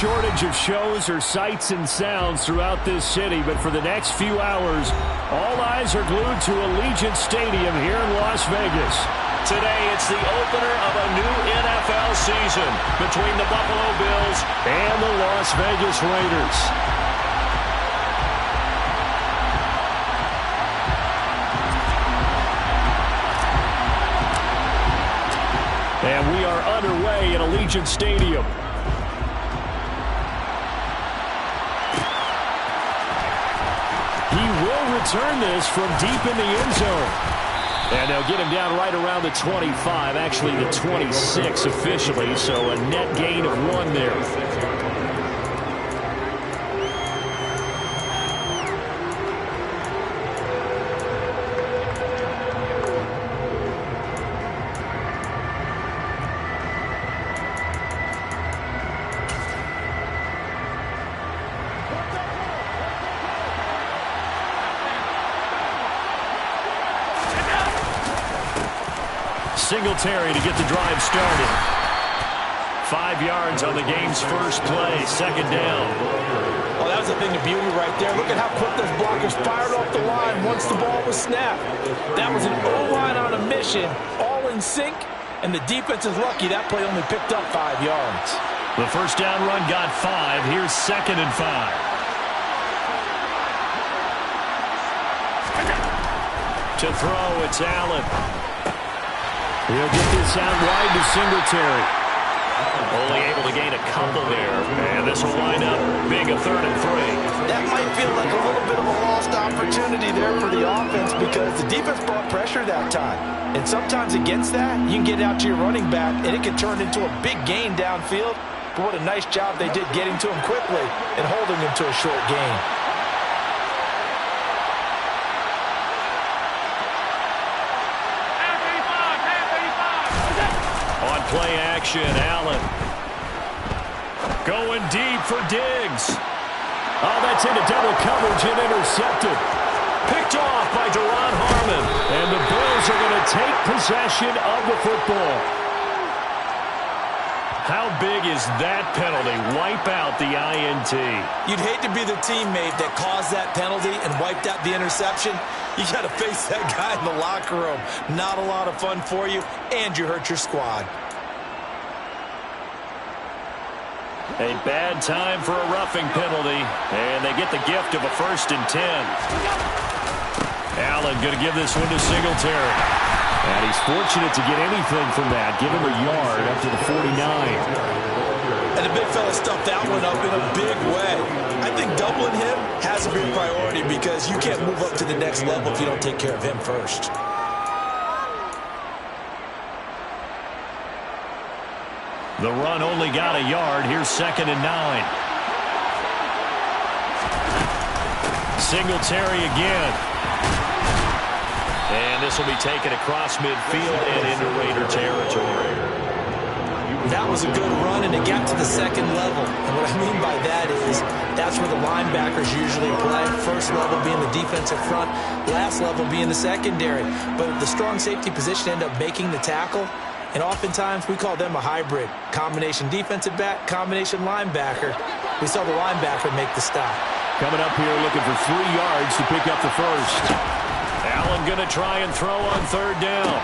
shortage of shows or sights and sounds throughout this city, but for the next few hours, all eyes are glued to Allegiant Stadium here in Las Vegas. Today, it's the opener of a new NFL season between the Buffalo Bills and the Las Vegas Raiders. And we are underway in Allegiant Stadium. He will return this from deep in the end zone. And they'll get him down right around the 25, actually the 26 officially, so a net gain of 1 there. Singletary to get the drive started. 5 yards on the game's first play, second down. Oh, that was a thing of beauty right there. Look at how quick those blockers fired off the line once the ball was snapped. That was an O-line on a mission, all in sync, and the defense is lucky that play only picked up 5 yards. The first down run got 5. Here's 2nd and 5. To throw, it's Allen. He'll get this out wide to Singletary. Only able to gain a couple there. And this will wind up being a 3rd and 3. That might feel like a little bit of a lost opportunity there for the offense because the defense brought pressure that time. And sometimes against that, you can get out to your running back, and it can turn into a big gain downfield. But what a nice job they did getting to him quickly and holding him to a short gain. Play action, Allen. Going deep for Diggs. Oh, that's into double coverage and intercepted. Picked off by Duron Harmon. And the Bills are going to take possession of the football. How big is that penalty? Wipe out the INT. You'd hate to be the teammate that caused that penalty and wiped out the interception. You got to face that guy in the locker room. Not a lot of fun for you, and you hurt your squad. A bad time for a roughing penalty, and they get the gift of a 1st and 10. Allen going to give this one to Singletary. And he's fortunate to get anything from that. Give him a yard up to the 49. And the big fella stuffed that one up in a big way. I think doubling him has to be a priority because you can't move up to the next level if you don't take care of him first. The run only got a yard. Here's 2nd and 9. Singletary again. And this will be taken across midfield and into Raider territory. That was a good run, and it got to the 2nd level. And what I mean by that is that's where the linebackers usually play. First level being the defensive front, last level being the secondary. But the strong safety position end up making the tackle. And oftentimes, we call them a hybrid. Combination defensive back, combination linebacker. We saw the linebacker make the stop. Coming up here looking for 3 yards to pick up the first. Allen going to try and throw on 3rd down.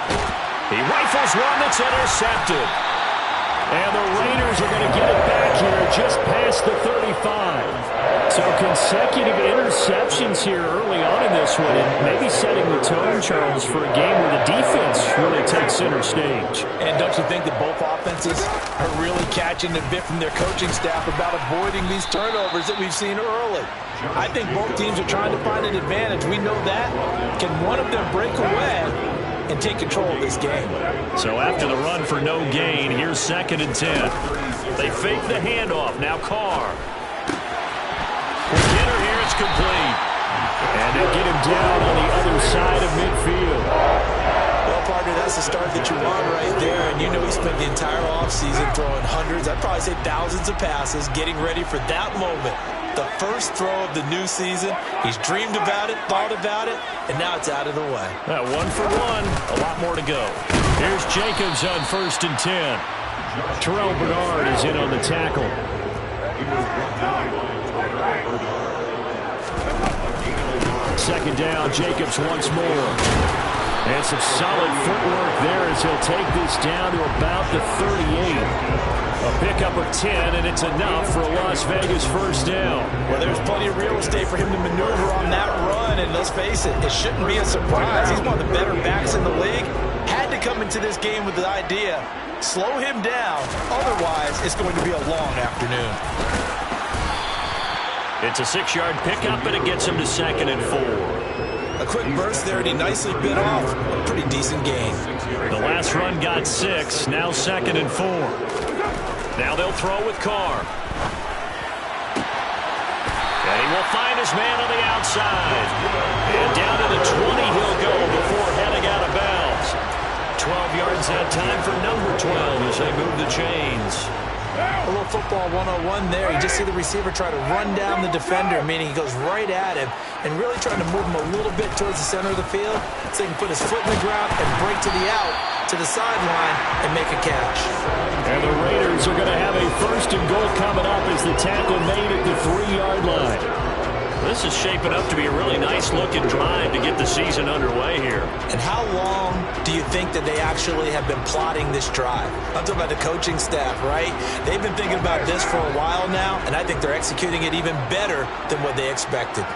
He rifles one that's intercepted. And the Raiders are going to get it back here just past the 35. So consecutive interceptions here early on in this one, and maybe setting the tone, Charles, for a game where the defense really takes center stage. And don't you think that both offenses are really catching a bit from their coaching staff about avoiding these turnovers that we've seen early? I think both teams are trying to find an advantage. We know that. Can one of them break away and take control of this game? So after the run for no gain, here's 2nd and 10. They fake the handoff. Now Carr. Hitter here, it's complete. And they get him down on the other side of midfield. Well, partner, that's the start that you want right there. And you know he spent the entire offseason throwing hundreds, I'd probably say thousands of passes, getting ready for that moment. The first throw of the new season. He's dreamed about it, thought about it, and now it's out of the way. 1 for 1. A lot more to go. Here's Jacobs on 1st and 10. Terrell Bernard is in on the tackle. Second down, Jacobs once more. And some solid footwork there as he'll take this down to about the 38. A pickup of 10, and it's enough for a Las Vegas first down. Well, there's plenty of real estate for him to maneuver on that run, and let's face it, it shouldn't be a surprise. He's one of the better backs in the league. Had to come into this game with the idea, slow him down, otherwise it's going to be a long afternoon. It's a 6-yard pickup, and it gets him to 2nd and 4. A quick burst there, and he nicely bit off a pretty decent gain. The last run got 6, now 2nd and 4. Now they'll throw with Carr. And he will find his man on the outside. And down to the 20 he'll go before heading out of bounds. 12 yards that time for number 12 as they move the chains. A little football 101 there. You just see the receiver try to run down the defender, meaning he goes right at him and really trying to move him a little bit towards the center of the field so he can put his foot in the ground and break to the out, to the sideline, and make a catch. And the Raiders are going to have a 1st and goal coming up as the tackle made at the 3-yard line. This is shaping up to be a really nice-looking drive to get the season underway here. And how long do you think that they actually have been plotting this drive? I'm talking about the coaching staff, right? They've been thinking about this for a while now, and I think they're executing it even better than what they expected.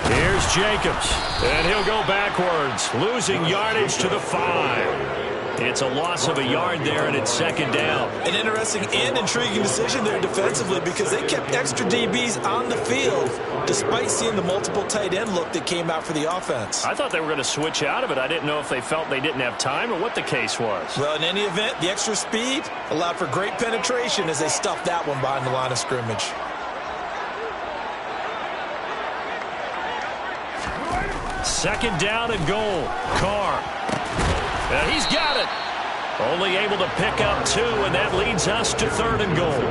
Here's Jacobs, and he'll go backwards, losing yardage to the 5. It's a loss of a yard there, and it's 2nd down. An interesting and intriguing decision there defensively because they kept extra DBs on the field despite seeing the multiple tight end look that came out for the offense. I thought they were going to switch out of it. I didn't know if they felt they didn't have time or what the case was. Well, in any event, the extra speed allowed for great penetration as they stuffed that one behind the line of scrimmage. Second down and goal. Carr. And he's got it. Only able to pick up 2, and that leads us to 3rd and goal.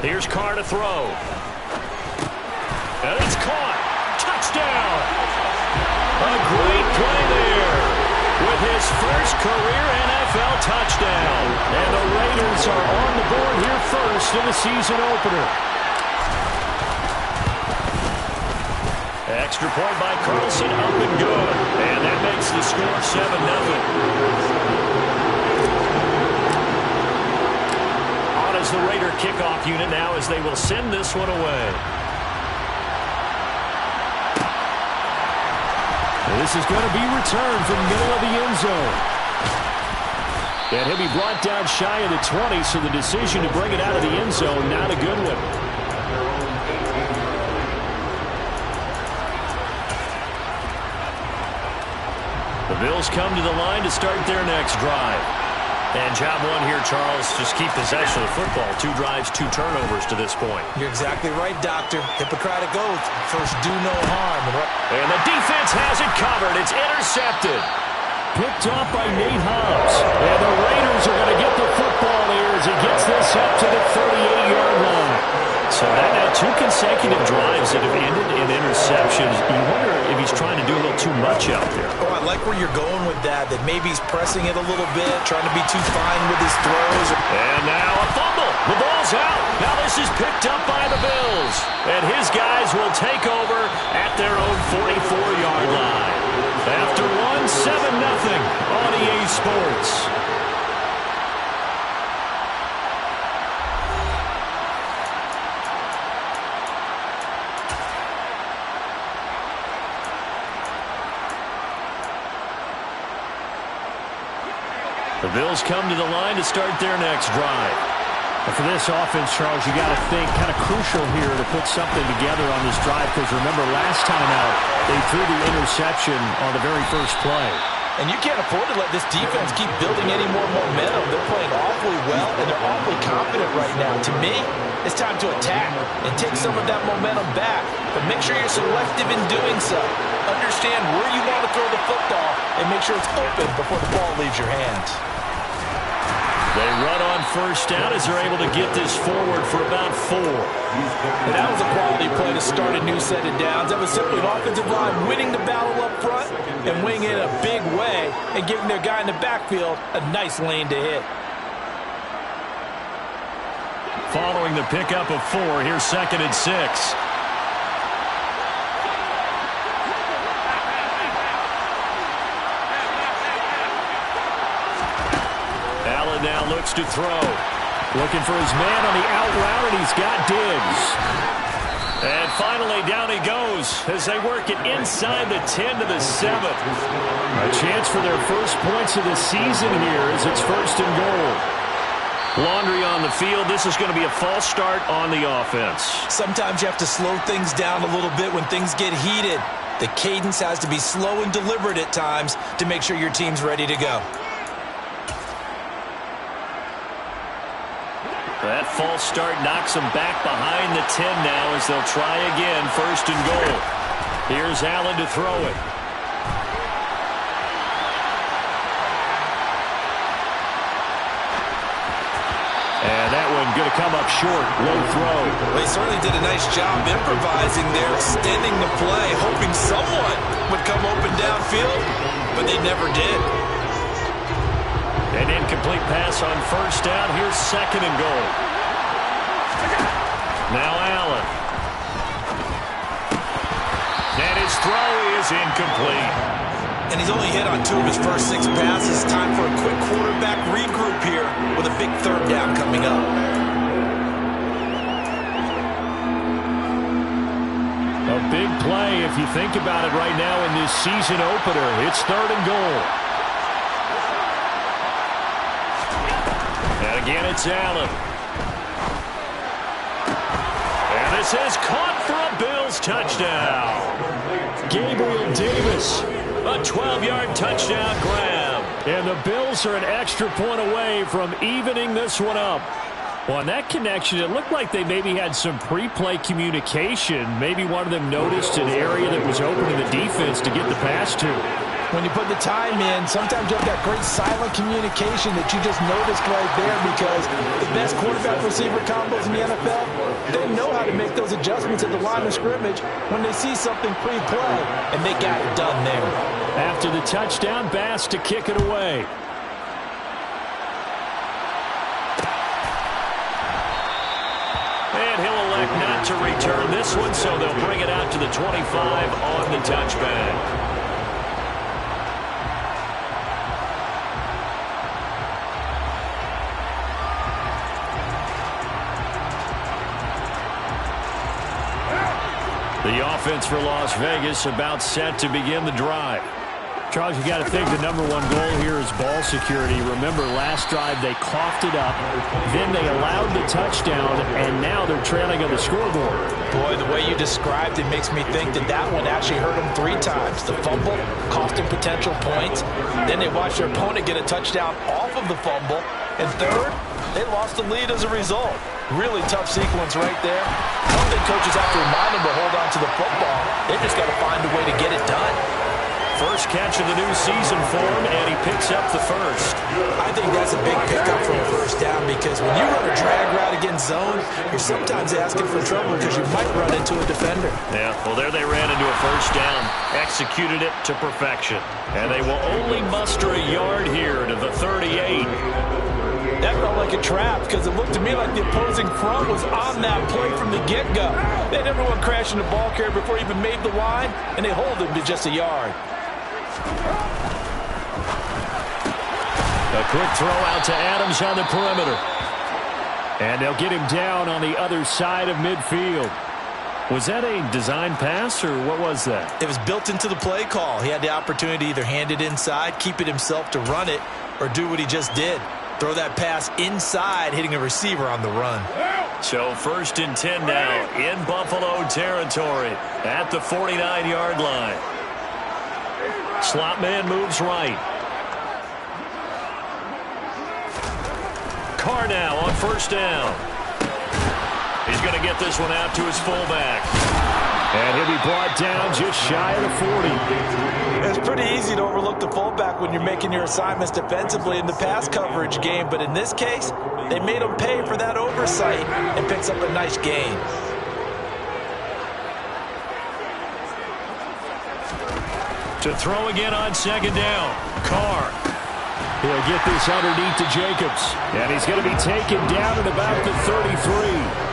Here's Carr to throw. And it's caught. Touchdown. A great play there with his first career NFL touchdown. And the Raiders are on the board here first in the season opener. Extra point by Carlson, up and good. And that makes the score 7-0. As the Raider kickoff unit now as they will send this one away. This is going to be returned from the middle of the end zone. And he'll be brought down shy of the 20, so the decision to bring it out of the end zone, not a good one. The Bills come to the line to start their next drive. And job one here, Charles, just keep possession of the football. 2 drives, 2 turnovers to this point. You're exactly right, Doctor. Hippocratic oath. First, do no harm. And the defense has it covered. It's intercepted. Picked off by Nate Hobbs. And the Raiders are going to get the football here as he gets this up to the 38-yard line. So that now 2 consecutive drives that have ended in interceptions. You wonder if he's trying to do a little too much out there. Oh, I like where you're going with that maybe he's pressing it a little bit, trying to be too fine with his throws. And now a fumble. The ball's out. Now this is picked up by the Bills. And his guys will take over at their own 44-yard line. After 7-0 on EA Sports. The Bills come to the line to start their next drive. And for this offense, Charles, you got to think kind of crucial here to put something together on this drive because remember last time out they threw the interception on the very first play. And you can't afford to let this defense keep building any more momentum. They're playing awfully well, and they're awfully confident right now. To me, it's time to attack and take some of that momentum back. But make sure you're selective in doing so. Understand where you want to throw the football and make sure it's open before the ball leaves your hands. They run on first down as they're able to get this forward for about 4. And that was a quality play to start a new set of downs. That was simply an offensive line winning the battle up front and winning it in a big way and giving their guy in the backfield a nice lane to hit. Following the pickup of 4, here's 2nd and 6. Allen now looks to throw. Looking for his man on the out route, and he's got Diggs. And finally, down he goes as they work it inside the 10 to the 7. A chance for their first points of the season here as it's 1st and goal. Laundry on the field. This is going to be a false start on the offense. Sometimes you have to slow things down a little bit when things get heated. The cadence has to be slow and deliberate at times to make sure your team's ready to go. That false start knocks them back behind the 10 now as they'll try again, 1st and goal. Here's Allen to throw it. And that one going to come up short. Low throw. Well, he certainly did a nice job improvising there, extending the play, hoping someone would come open downfield, but they never did. An incomplete pass on 1st down. Here's 2nd and goal. Now Allen. And his throw is incomplete. And he's only hit on 2 of his first 6 passes. Time for a quick quarterback regroup here with a big 3rd down coming up. A big play if you think about it right now in this season opener. It's 3rd and goal. And again, it's Allen. And this is caught for a Bills touchdown. Gabriel Davis, a 12-yard touchdown grab. And the Bills are an extra point away from evening this one up. Well, on that connection, it looked like they maybe had some pre-play communication. Maybe one of them noticed an area that was open in the defense to get the pass to. When you put the time in, sometimes you have that great silent communication that you just noticed right there, because the best quarterback-receiver combos in the NFL, they know how to make those adjustments at the line of scrimmage when they see something pre-play, and they got it done there. After the touchdown, Bass to kick it away. And he'll elect not to return this one, so they'll bring it out to the 25 on the touchback. The offense for Las Vegas about set to begin the drive. Charles, you got to think the #1 goal here is ball security. Remember, last drive they coughed it up, then they allowed the touchdown, and now they're trailing on the scoreboard. Boy, the way you described it makes me think that that one actually hurt them 3 times. The fumble cost them potential points. Then they watched their opponent get a touchdown off of the fumble. And third, they lost the lead as a result. Really tough sequence right there. I don't think coaches have to remind them to hold on to the football. They just got to find a way to get it done. First catch of the new season for him, and he picks up the first. I think that's a big pickup for a 1st down, because when you run a drag route against zone, you're sometimes asking for trouble because you might run into a defender. Yeah, well, there they ran into a 1st down, executed it to perfection. And they will only muster a yard here to the 38. That felt like a trap, because it looked to me like the opposing front was on that play from the get-go. They had everyone crashing the ball carrier before he even made the line, and they hold him to just a yard. A quick throw out to Adams on the perimeter. And they'll get him down on the other side of midfield. Was that a design pass, or what was that? It was built into the play call. He had the opportunity to either hand it inside, keep it himself to run it, or do what he just did. Throw that pass inside, hitting a receiver on the run. So 1st and 10 now in Buffalo territory at the 49-yard line. Slot man moves right. Carr now on 1st down. going to get this one out to his fullback. And he'll be brought down just shy of the 40. It's pretty easy to overlook the fullback when you're making your assignments defensively in the pass coverage game. But in this case, they made him pay for that oversight and picks up a nice gain. To throw again on second down. Carr. He'll get this underneath to Jacobs. And he's going to be taken down at about the 33.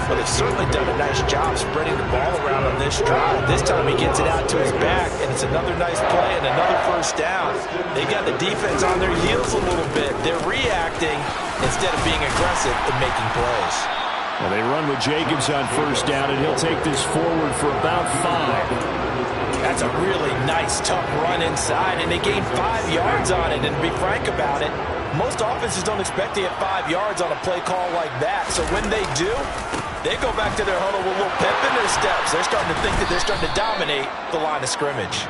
Well, they've certainly done a nice job spreading the ball around on this drive. This time he gets it out to his back, and it's another nice play and another first down. They've got the defense on their heels a little bit. They're reacting instead of being aggressive and making plays. Well, they run with Jacobs on first down, and he'll take this forward for about 5. That's a really nice, tough run inside, and they gained 5 yards on it. And to be frank about it, most offenses don't expect to get 5 yards on a play call like that. So when they do, they go back to their huddle with a little pep in their steps. They're starting to think that they're starting to dominate the line of scrimmage.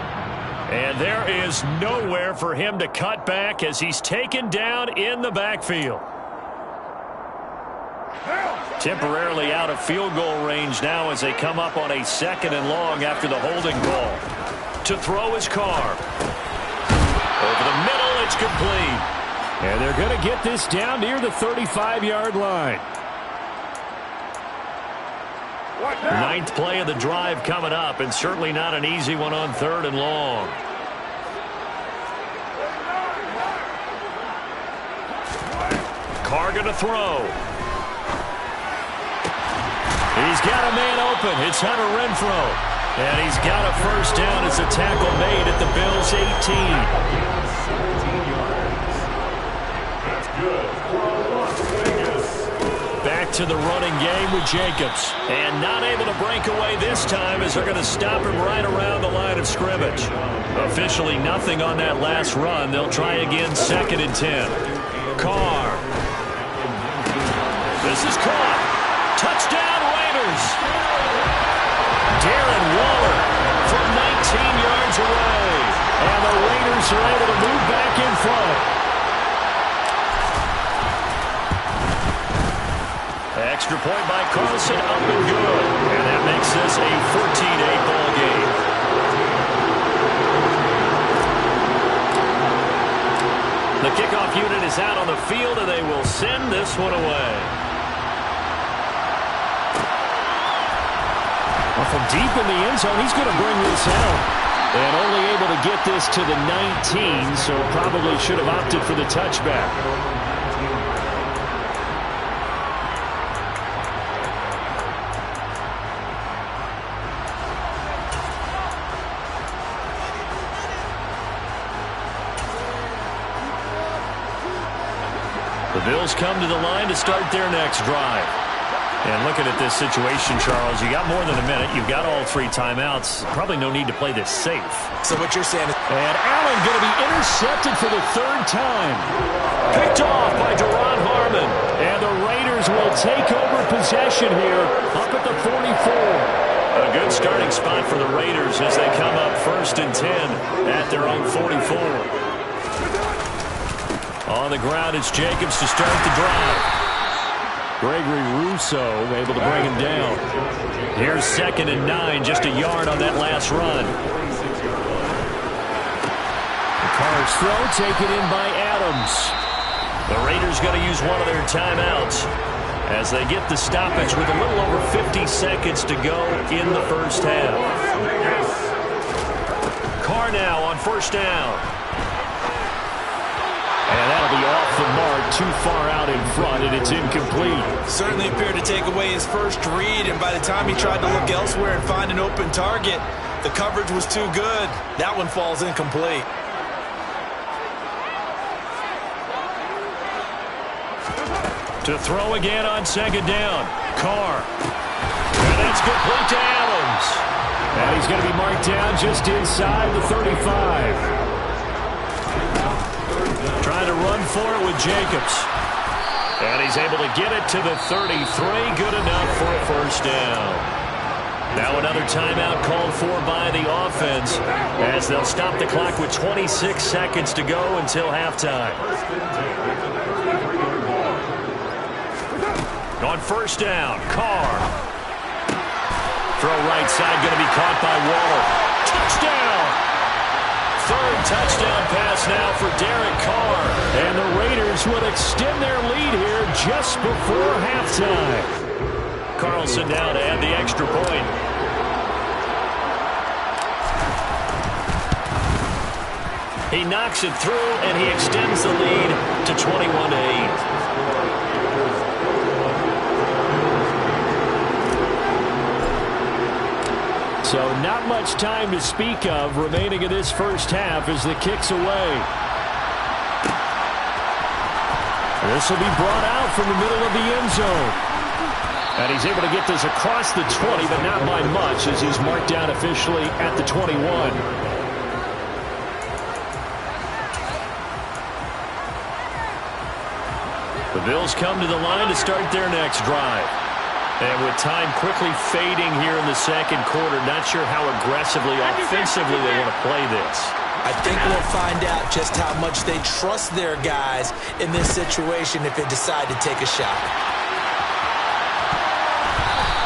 And there is nowhere for him to cut back as he's taken down in the backfield. Temporarily out of field goal range now as they come up on a 2nd and long after the holding call. To throw his Carr. Over the middle, it's complete. And they're going to get this down near the 35-yard line. 9th play of the drive coming up, and certainly not an easy one on 3rd and long. Carr going to throw. He's got a man open. It's Hunter Renfrow. And he's got a first down as a tackle made at the Bills' 18. Back to the running game with Jacobs. And not able to break away this time as they're going to stop him right around the line of scrimmage. Officially nothing on that last run. They'll try again 2nd and 10. Carr. This is caught. Touchdown Raiders. Darren Waller from 19 yards away. And the Raiders are able to move back in front. Extra point by Carlson, up and good. And that makes this a 14-8 ball game. The kickoff unit is out on the field, and they will send this one away. Well, from deep in the end zone, he's going to bring this out. And only able to get this to the 19, so probably should have opted for the touchback. The Bills come to the line to start their next drive. And looking at this situation, Charles, you got more than a minute. You've got all 3 timeouts. Probably no need to play this safe. So what you're saying is... And Allen going to be intercepted for the 3rd time. Picked off by Duron Harmon. And the Raiders will take over possession here up at the 44. A good starting spot for the Raiders as they come up 1st and 10 at their own 44. On the ground, it's Jacobs to start the drive. Gregory Rousseau able to bring him down. Here's 2nd and 9, just a yard on that last run. The Carr's throw taken in by Adams. The Raiders going to use one of their timeouts as they get the stoppage with a little over 50 seconds to go in the first half. Carr now on 1st down. And that'll be off the mark, too far out in front, and it's incomplete. Certainly appeared to take away his first read, and by the time he tried to look elsewhere and find an open target, the coverage was too good. That one falls incomplete. To throw again on 2nd down. Carr. And that's complete to Adams. And he's going to be marked down just inside the 35. Trying to run for it with Jacobs. And he's able to get it to the 33. Good enough for a first down. Now another timeout called for by the offense as they'll stop the clock with 26 seconds to go until halftime. On first down, Carr. Throw right side, going to be caught by Waller. Touchdown! Third touchdown pass now for Derek Carr. And the Raiders would extend their lead here just before halftime. Carlson down to add the extra point. He knocks it through, and he extends the lead to 21-8. So not much time to speak of remaining in this first half as the kick's away. This will be brought out from the middle of the end zone. And he's able to get this across the 20, but not by much as he's marked down officially at the 21. The Bills come to the line to start their next drive. And with time quickly fading here in the second quarter, not sure how aggressively, offensively they want to play this. I think we'll find out just how much they trust their guys in this situation if they decide to take a shot.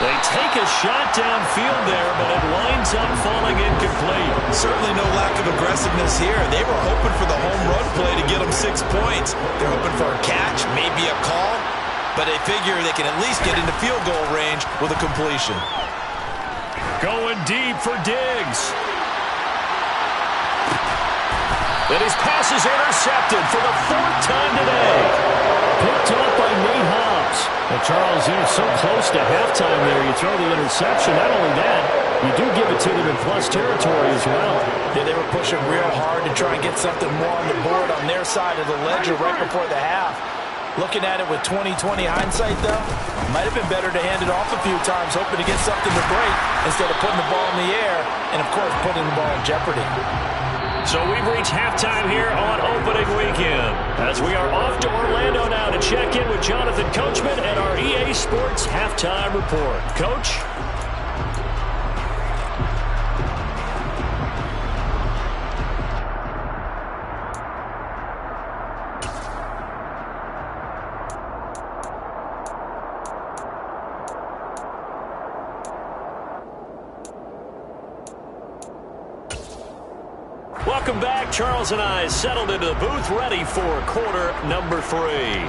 They take a shot downfield there, but it winds up falling incomplete. Certainly no lack of aggressiveness here. They were hoping for the home run play to get them 6 points. They're hoping for a catch, maybe a call. But they figure they can at least get into field goal range with a completion. Going deep for Diggs. And his pass is intercepted for the 4th time today. Picked up by Nate Hobbs. And Charles, you're so close to halftime there. You throw the interception. Not only that, you do give it to them in plus territory as well. Yeah, they were pushing real hard to try and get something more on the board on their side of the ledger right before the half. Looking at it with 20/20 hindsight, though, might have been better to hand it off a few times, hoping to get something to break instead of putting the ball in the air and, of course, putting the ball in jeopardy. So we've reached halftime here on opening weekend as we are off to Orlando now to check in with Jonathan Coachman and our EA Sports Halftime Report. Coach? Welcome back. Charles and I settled into the booth, ready for quarter number 3.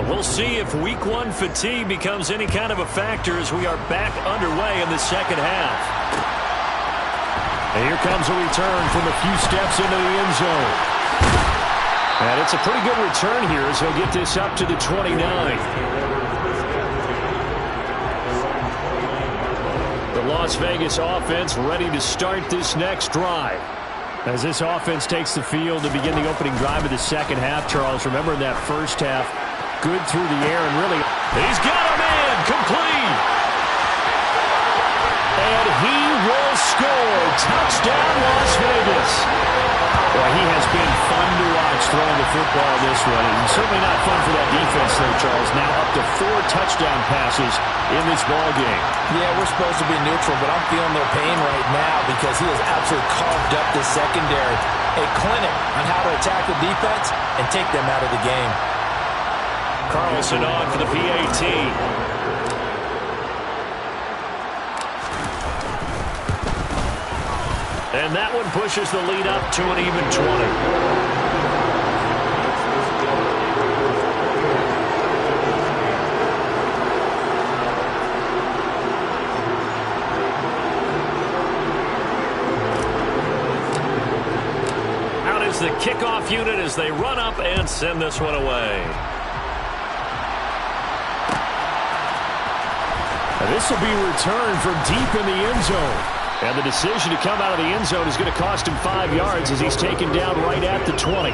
We'll see if week 1 fatigue becomes any kind of a factor as we are back underway in the second half. And here comes a return from a few steps into the end zone. And it's a pretty good return here as he'll get this up to the 29. The Las Vegas offense ready to start this next drive. As this offense takes the field to begin the opening drive of the second half, Charles, remember in that first half, good through the air and really, he's got a man complete. And he will score. Touchdown, Las Vegas. Boy, he has been fun to watch throwing the football this way. And certainly not fun for that defense, though, Charles. Now up to 4 touchdown passes in this ball game. Yeah, we're supposed to be neutral, but I'm feeling their pain right now because he has absolutely carved up the secondary. A clinic on how to attack the defense and take them out of the game. Carlson on for the PAT. And that one pushes the lead up to an even 20. Out is the kickoff unit as they run up and send this one away. This will be returned from deep in the end zone. And the decision to come out of the end zone is going to cost him 5 yards as he's taken down right at the 20.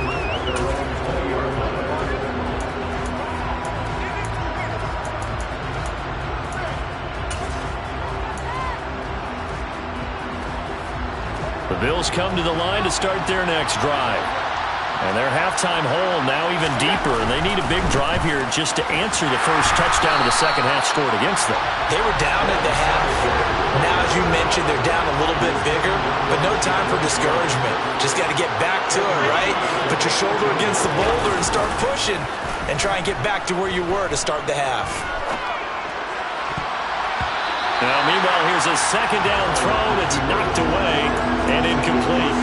The Bills come to the line to start their next drive. And their halftime hole now even deeper, and they need a big drive here just to answer the first touchdown of the second half scored against them. They were down at the half. Now, as you mentioned, they're down a little bit bigger, but no time for discouragement. Just got to get back to it, right? Put your shoulder against the boulder and start pushing and try and get back to where you were to start the half. Now, meanwhile, here's a second down throw that's knocked away and incomplete.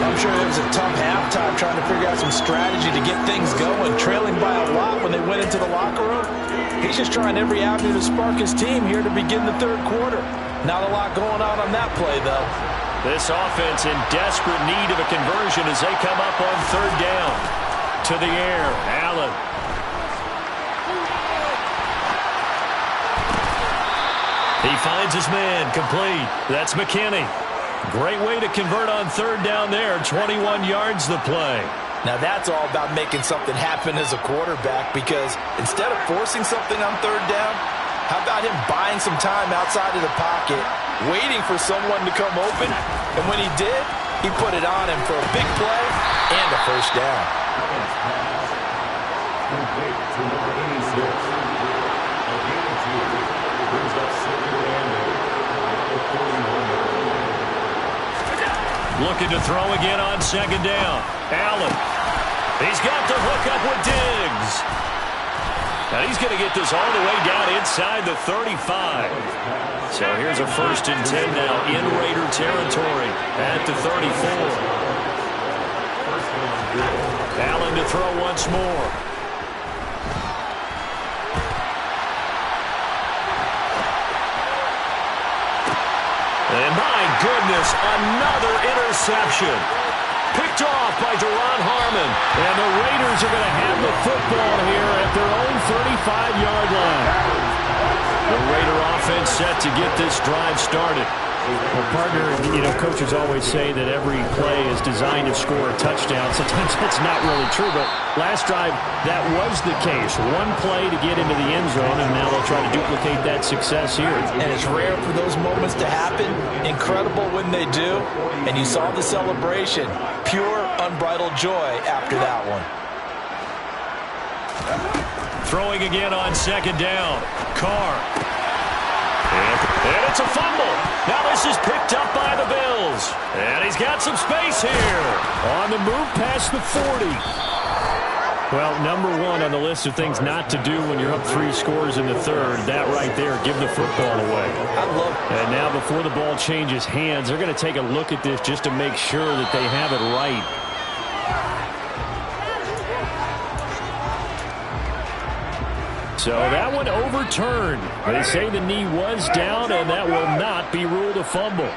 I'm sure it was a tough halftime trying to figure out some strategy to get things going, trailing by a lot when they went into the locker room. He's just trying every avenue to spark his team here to begin the third quarter. Not a lot going on that play, though. This offense in desperate need of a conversion as they come up on third down. To the air, Allen. He finds his man, complete. That's McKinney. Great way to convert on third down there. 21 yards the play. Now that's all about making something happen as a quarterback, because instead of forcing something on third down, how about him buying some time outside of the pocket, waiting for someone to come open, and when he did, he put it on him for a big play and a first down. Looking to throw again on second down. Allen. He's got the hook up with Diggs. Now he's going to get this all the way down inside the 35. So here's a 1st and 10 now in Raider territory at the 34. Allen to throw once more. And my goodness, another interception. Picked off by Duron Harmon. And the Raiders are going to have the football here at their own 35-yard line. The Raider offense set to get this drive started. Well, partner, coaches always say that every play is designed to score a touchdown. Sometimes that's not really true, but last drive, that was the case. One play to get into the end zone, and now they'll try to duplicate that success here. And it's rare for those moments to happen. Incredible when they do. And you saw the celebration. Pure, unbridled joy after that one. Throwing again on second down. Carr. And it's a fumble. Now this is picked up by the Bills. And he's got some space here. On the move past the 40. Well, number one on the list of things not to do when you're up 3 scores in the third, that right there, give the football away. I love it. And now before the ball changes hands, they're going to take a look at this just to make sure that they have it right. So that one overturned. They say the knee was down, and that will not be ruled a fumble.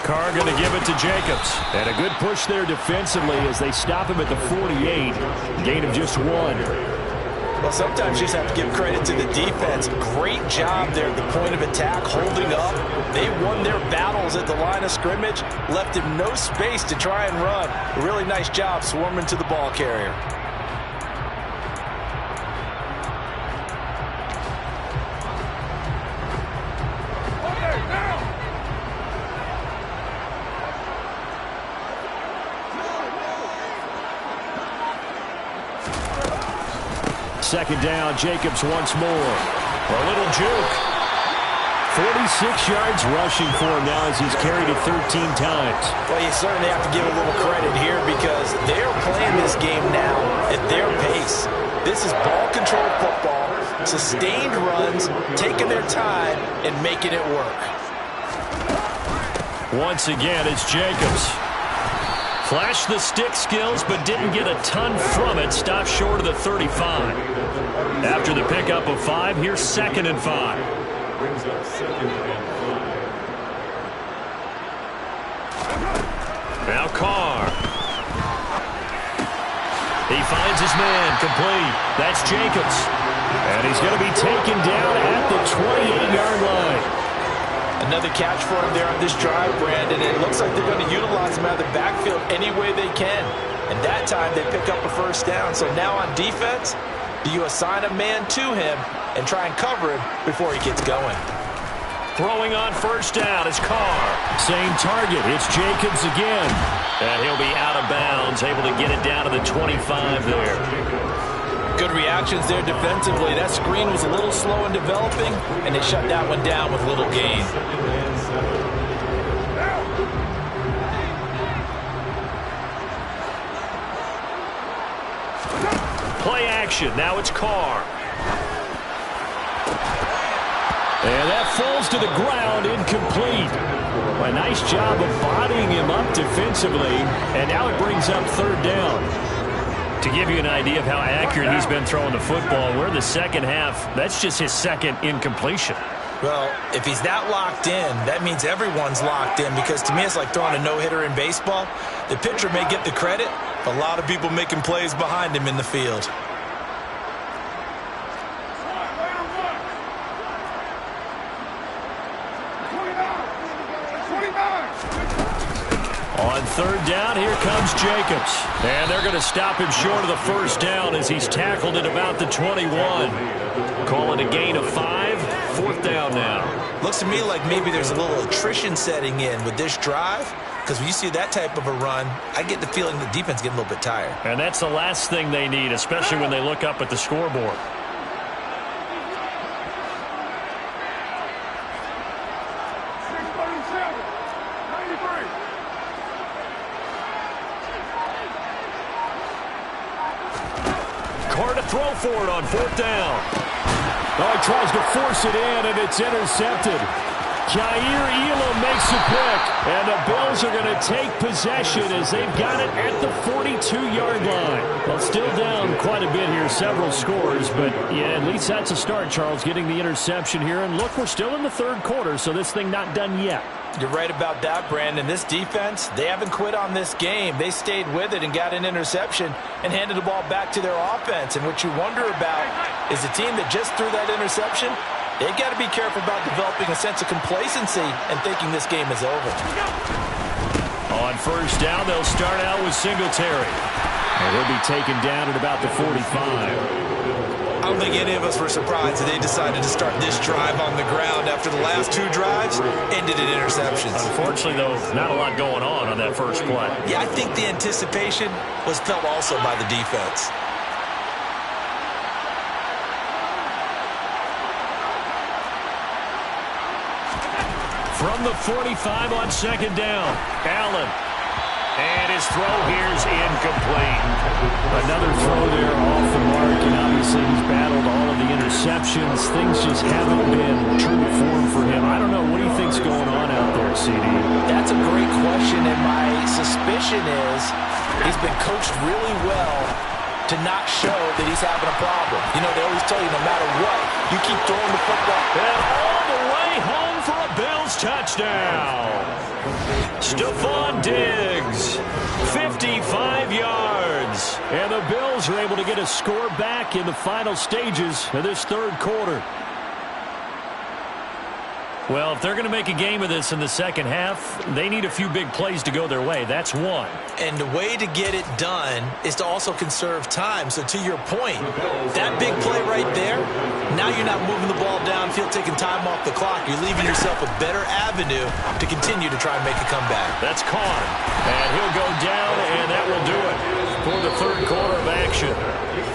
Carr going to give it to Jacobs. And a good push there defensively as they stop him at the 48. Gain of just 1. Well, sometimes you just have to give credit to the defense. Great job there at the point of attack, holding up. They won their battles at the line of scrimmage, left him no space to try and run. A really nice job swarming to the ball carrier. Second down, Jacobs once more. A little juke. 46 yards rushing for him now as he's carried it 13 times. Well, you certainly have to give a little credit here because they're playing this game now at their pace. This is ball control football, sustained runs, taking their time and making it work. Once again, it's Jacobs. Flashed the stick skills, but didn't get a ton from it. Stopped short of the 35. After the pickup of 5, here's 2nd and 5. Now Carr. He finds his man, complete. That's Jacobs. And he's going to be taken down at the 28-yard line. Another catch for him there on this drive, Brandon. And it looks like they're going to utilize him out of the backfield any way they can. And that time they pick up a first down. So now on defense, do you assign a man to him and try and cover him before he gets going? Throwing on first down is Carr. Same target. It's Jacobs again. And he'll be out of bounds, able to get it down to the 25 there. Good reactions there defensively. That screen was a little slow in developing, and they shut that one down with little gain. Play action. Now it's Carr. And that falls to the ground, incomplete. A nice job of bodying him up defensively, and now it brings up third down. To give you an idea of how accurate he's been throwing the football, we're in the second half. That's just his second incompletion. Well, if he's that locked in, that means everyone's locked in, because to me it's like throwing a no-hitter in baseball. The pitcher may get the credit, but a lot of people making plays behind him in the field. On third down, here comes Jacobs. And they're going to stop him short of the first down as he's tackled at about the 21. Calling a gain of 5. Fourth down now. Looks to me like maybe there's a little attrition setting in with this drive, because when you see that type of a run, I get the feeling the defense getting a little bit tired. And that's the last thing they need, especially when they look up at the scoreboard. Carr to throw for it on fourth down. Oh, he tries to force it in, and it's intercepted. Jair Elam makes a pick, and the Bills are going to take possession as they've got it at the 42-yard line. Well, still down quite a bit here, several scores, but yeah, at least that's a start, Charles, getting the interception here. And look, we're still in the third quarter, so this thing not done yet. You're right about that, Brandon. This defense, they haven't quit on this game. They stayed with it and got an interception and handed the ball back to their offense. And what you wonder about is a team that just threw that interception, they've got to be careful about developing a sense of complacency and thinking this game is over. On first down, they'll start out with Singletary. And he'll be taken down at about the 45. I don't think any of us were surprised that they decided to start this drive on the ground after the last two drives ended in interceptions. Unfortunately, though, not a lot going on that first play. Yeah, I think the anticipation was felt also by the defense. From the 45 on second down, Allen. And his throw here is incomplete. Another throw there off the mark, and obviously he's battled all of the interceptions. Things just haven't been true to form for him. I don't know. What do you think's going on out there, CD? That's a great question, and my suspicion is he's been coached really well to not show that he's having a problem. You know, they always tell you no matter what, you keep throwing the football. And all the way home for a Bills touchdown. Stephon Diggs, 55 yards. And the Bills are able to get a score back in the final stages of this third quarter. Well, if they're going to make a game of this in the second half, they need a few big plays to go their way. That's one. And the way to get it done is to also conserve time. So to your point, that big play right there, now you're not moving the ball downfield, taking time off the clock. You're leaving yourself a better avenue to continue to try and make a comeback. That's Carr. And he'll go down, and that will do it for the third quarter of action.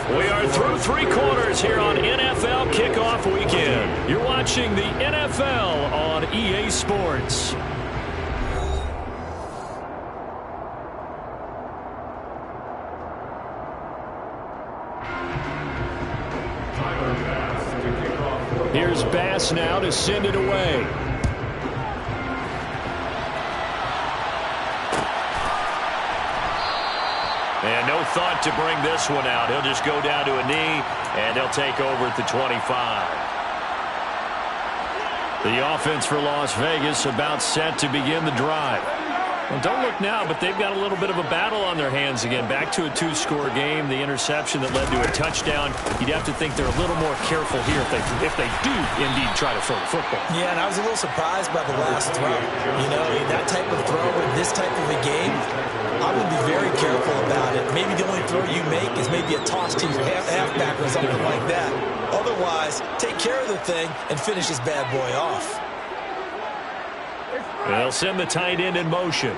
We are through three quarters here on NFL Kickoff Weekend. You're watching the NFL on EA Sports. Here's Bass now to send it away. And no thought to bring this one out. He'll just go down to a knee, and they'll take over at the 25. The offense for Las Vegas about set to begin the drive. Well, don't look now, but they've got a little bit of a battle on their hands again. Back to a two-score game. The interception that led to a touchdown. You'd have to think they're a little more careful here if they do indeed try to throw the football. Yeah, and I was a little surprised by the last throw. You know, that type of throw in this type of a game, I would be very careful about it. Maybe the only throw you make is maybe a toss to your halfback or something like that. Otherwise, take care of the thing and finish this bad boy off. They'll send the tight end in motion.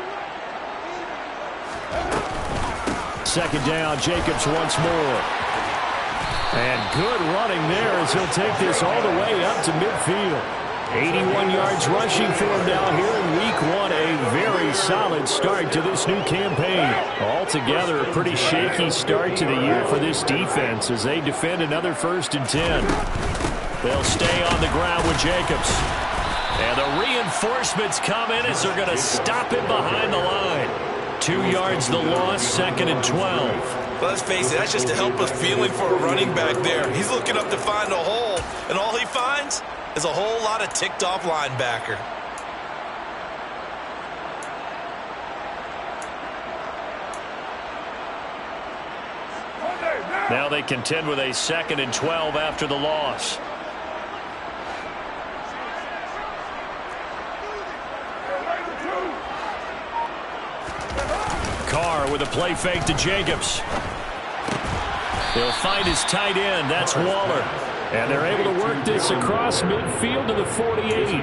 second down. Jacobs once more. And good running there as he'll take this all the way up to midfield. 81 yards rushing for him now here in week 1. A very solid start to this new campaign. Altogether, a pretty shaky start to the year for this defense as they defend another 1st and 10. They'll stay on the ground with Jacobs. And the reinforcements come in as they're going to stop him behind the line. 2 yards the loss, 2nd and 12. Well, let's face it, that's just a helpless feeling for a running back there. He's looking up to find a hole, and all he finds is a whole lot of ticked-off linebacker. Now they contend with a 2nd and 12 after the loss. Carr with a play fake to Jacobs. He'll find his tight end. That's Waller. And they're able to work this across midfield to the 48.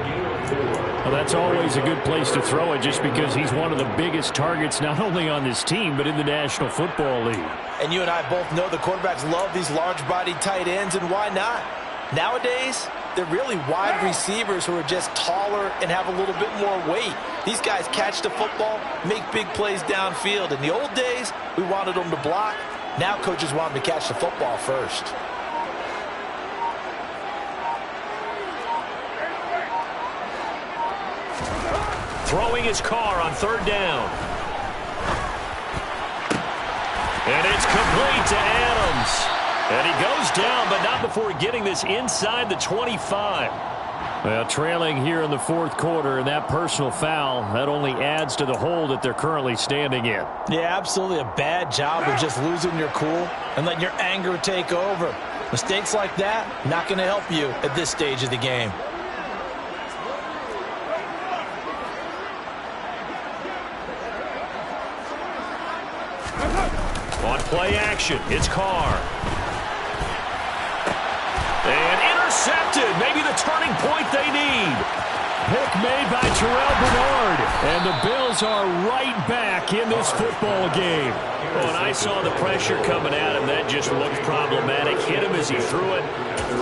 Well, that's always a good place to throw it just because he's one of the biggest targets not only on this team but in the National Football League. And you and I both know the quarterbacks love these large-bodied tight ends, and why not? Nowadays, they're really wide receivers who are just taller and have a little bit more weight. These guys catch the football, make big plays downfield. In the old days, we wanted them to block. Now coaches want them to catch the football first. Throwing his Carr on 3rd down. And it's complete to Adams. And he goes down, but not before getting this inside the 25. Well, trailing here in the 4th quarter, and that personal foul, that only adds to the hole that they're currently standing in. Yeah, absolutely a bad job of just losing your cool and letting your anger take over. Mistakes like that, not going to help you at this stage of the game. On play action, it's Carr. And intercepted. Maybe the turning point they need. Pick made by Terrell Bernard. And the Bills are right back in this football game. When I saw the pressure coming at him, that just looked problematic. Hit him as he threw it,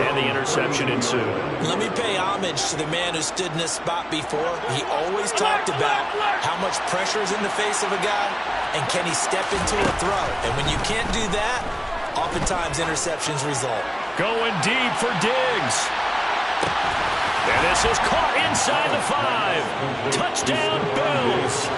and the interception ensued. Let me pay homage to the man who stood in this spot before. He always talked about how much pressure is in the face of a guy, and can he step into a throw. And when you can't do that, oftentimes interceptions result. Going deep for Diggs. And this is caught inside the 5. Touchdown, Bills.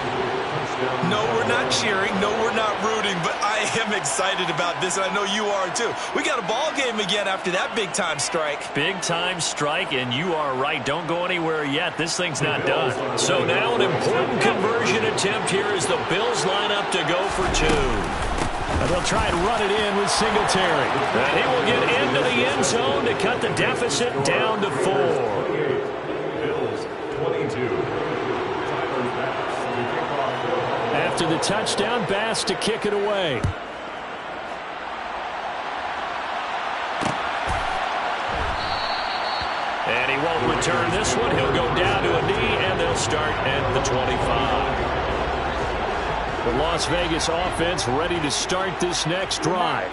No, we're not cheering. No, we're not rooting. But I am excited about this, and I know you are too. We got a ball game again after that big-time strike. Big-time strike, and you are right. Don't go anywhere yet. This thing's not done. So now an important conversion attempt here as the Bills line up to go for 2. And they'll try and run it in with Singletary. And he will get into the end zone to cut the deficit down to 4. Bills 22. After the touchdown, Bass to kick it away. And he won't return this one. He'll go down to a knee, and they'll start at the 25. The Las Vegas offense ready to start this next drive.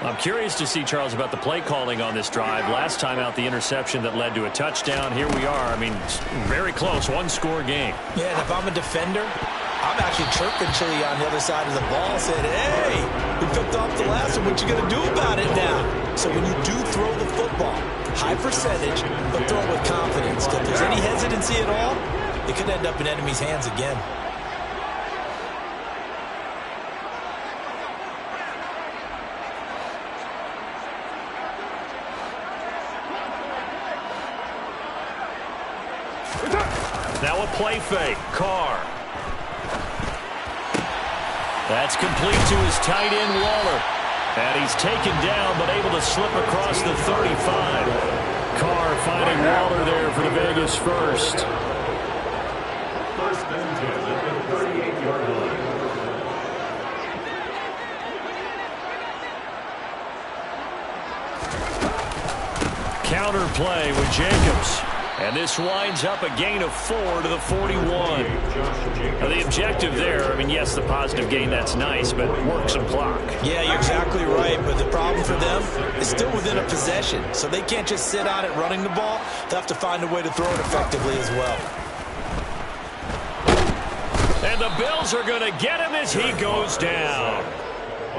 I'm curious to see, Charles, about the play calling on this drive. Last time out, the interception that led to a touchdown. Here we are. I mean, very close, one-score game. Yeah, and if I'm a defender, I'm actually chirping Chili on the other side of the ball, saying, hey, we picked off the last one. What you going to do about it now? So when you do throw the football, high percentage, but throw it with confidence. If there's any hesitancy at all, it could end up in enemy's hands again. Now a play fake. Carr. That's complete to his tight end, Waller. And he's taken down, but able to slip across the 35. Carr finding Waller there for the Vegas first. First and 10 at the 38-yard line. Counter play with Jacobs. And this winds up a gain of 4 to the 41. Now, the objective there, I mean, yes, the positive gain, that's nice, but work some clock. Yeah, you're exactly right, but the problem for them is still within a possession, so they can't just sit on it running the ball. They'll have to find a way to throw it effectively as well. And the Bills are going to get him as he goes down.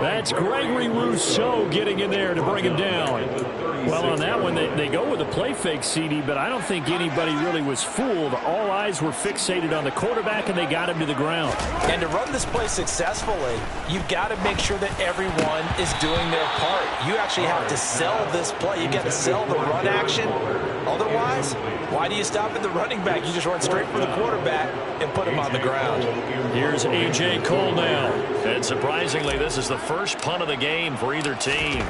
That's Gregory Rousseau getting in there to bring him down. Well, on that one, they go with a play fake, CD, but I don't think anybody really was fooled. All eyes were fixated on the quarterback, and they got him to the ground. And to run this play successfully, you've got to make sure that everyone is doing their part. You actually have to sell this play. You've got to sell the run action. Otherwise, why do you stop at the running back? You just run straight for the quarterback and put him on the ground. Here's A.J. Cole now. And surprisingly, this is the first punt of the game for either team.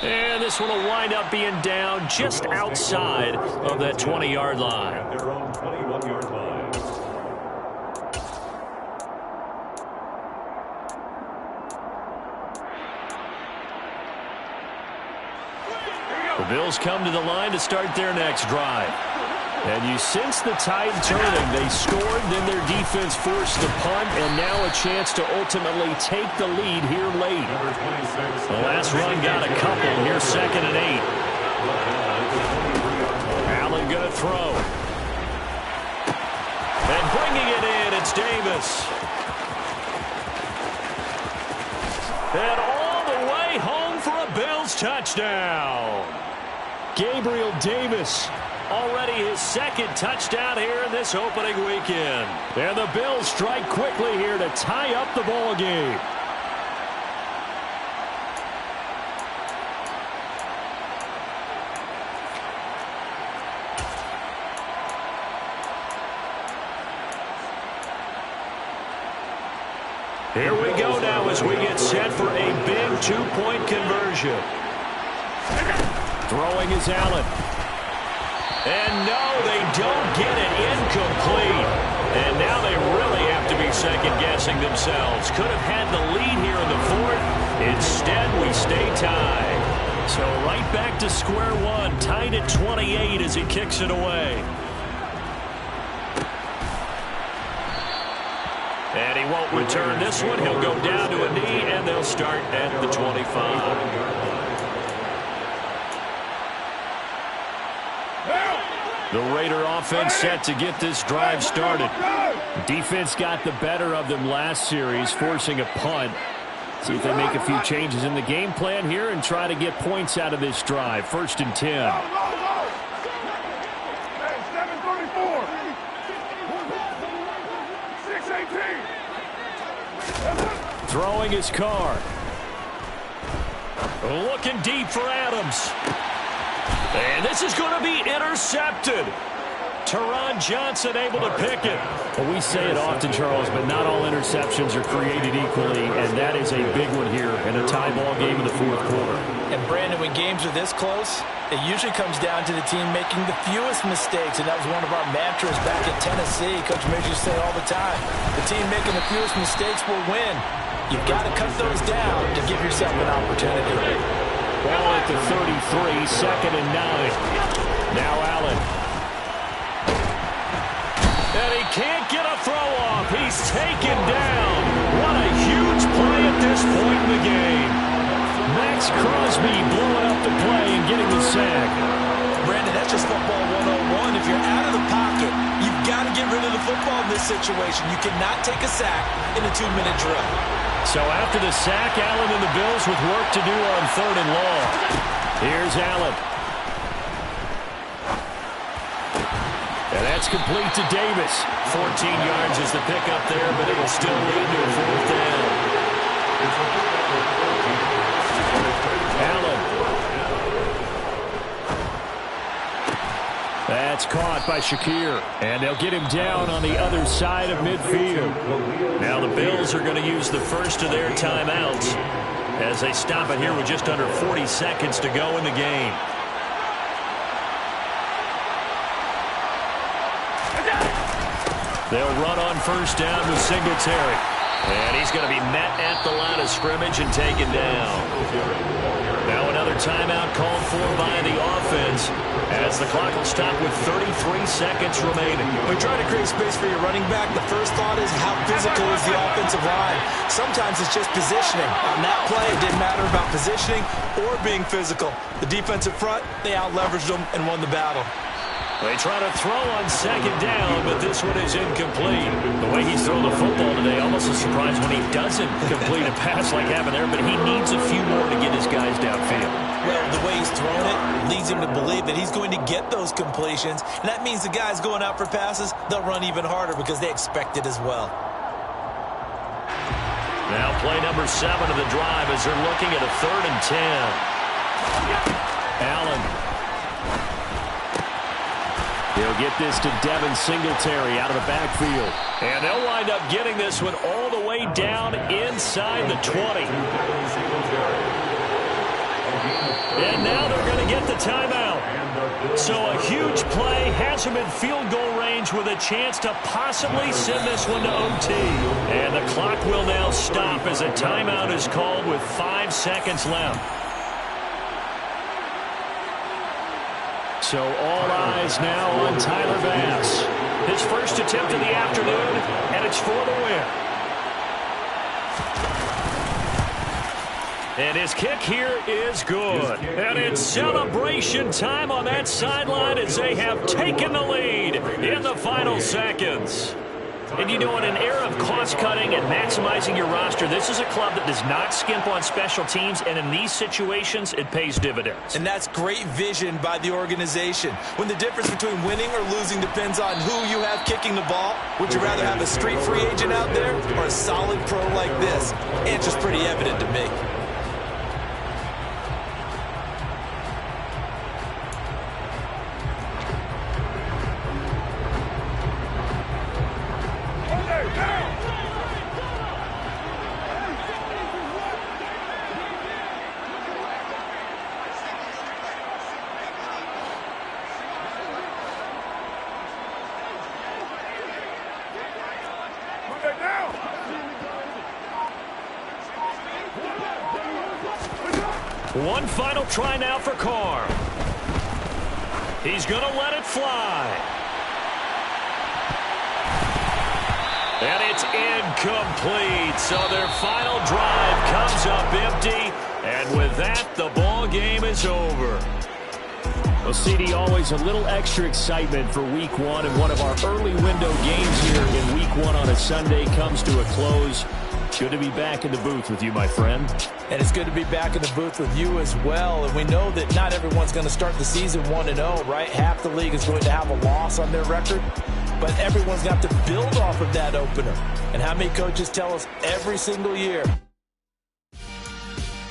And this one will wind up being down just outside of that 20-yard line. Their own 21-yard line. The Bills come to the line to start their next drive. And you sense the tide turning. They scored, then their defense forced the punt, and now a chance to ultimately take the lead here late. The last run got a couple. Here's 2nd and 8. Allen going to throw. And bringing it in, it's Davis. And all the way home for a Bills touchdown. Gabriel Davis, already his 2nd touchdown here in this opening weekend. And the Bills strike quickly here to tie up the ball game. Here we go now as we get set for a big 2-point conversion. Throwing is Allen. And no, they don't get it. Incomplete. And now they really have to be second-guessing themselves. Could have had the lead here in the 4th. Instead, we stay tied. So right back to square one. Tied at 28 as he kicks it away. And he won't return this one. He'll go down to a knee, and they'll start at the 25. The Raider offense set to get this drive started. Defense got the better of them last series, forcing a punt. See if they make a few changes in the game plan here and try to get points out of this drive. 1st and 10. 734. 618. Throwing his car. Looking deep for Adams. And this is going to be intercepted. Teron Johnson able to pick it. Well, we say it often, Charles, but not all interceptions are created equally, and that is a big one here in a tie ball game in the 4th quarter. And, Brandon, when games are this close, it usually comes down to the team making the fewest mistakes, and that was one of our mantras back at Tennessee. Coach Midge used to say all the time, the team making the fewest mistakes will win. You've got to cut those down to give yourself an opportunity. Ball at the 33, 2nd and 9. Now Allen. And he can't get a throw off. He's taken down. What a huge play at this point in the game. Max Crosby blowing up the play and getting the sack. Brandon, that's just football 101. If you're out of the pocket, you've got to get rid of the football in this situation. You cannot take a sack in a 2-minute drill. So after the sack, Allen and the Bills with work to do on 3rd and long. Here's Allen. And that's complete to Davis. 14 yards is the pickup there, but it will still lead to a 4th down. Allen. That's caught by Shakir. And they'll get him down on the other side of midfield. Now the Bills are going to use the first of their timeouts as they stop it here with just under 40 seconds to go in the game. They'll run on 1st down with Singletary. And he's going to be met at the line of scrimmage and taken down. Now another timeout called for by the offense as the clock will stop with 33 seconds remaining. When trying to create space for your running back, the first thought is how physical is the offensive line. Sometimes it's just positioning. On that play, it didn't matter about positioning or being physical. The defensive front, they out-leveraged them and won the battle. They try to throw on second down, but this one is incomplete. The way he's thrown the football today, almost a surprise when he doesn't complete a pass like happened there, but he needs a few more to get his guys downfield. Well, the way he's thrown it leads him to believe that he's going to get those completions, and that means the guys going out for passes, they'll run even harder because they expect it as well. Now play number 7 of the drive as they're looking at a 3rd and 10. Allen. He'll get this to Devin Singletary out of the backfield. And they'll wind up getting this one all the way down inside the 20. And now they're going to get the timeout. So a huge play has him in field goal range with a chance to possibly send this one to OT. And the clock will now stop as a timeout is called with 5 seconds left. So all eyes now on Tyler Bass. His first attempt of the afternoon, and it's for the win. And his kick here is good. And it's celebration time on that sideline as they have taken the lead in the final seconds. And you know, in an era of cost-cutting and maximizing your roster, this is a club that does not skimp on special teams, and in these situations, it pays dividends. And that's great vision by the organization. When the difference between winning or losing depends on who you have kicking the ball, would you rather have a street free agent out there or a solid pro like this? Answer's pretty evident to me. One final try now for Carr. He's going to let it fly. And it's incomplete. So their final drive comes up empty. And with that, the ball game is over. Well, CD, always a little extra excitement for Week 1. And one of our early window games here in Week 1 on a Sunday comes to a close. Good to be back in the booth with you, my friend. And it's good to be back in the booth with you as well. And we know that not everyone's going to start the season 1-0, right? Half the league is going to have a loss on their record. But everyone's got to build off of that opener. And how many coaches tell us every single year,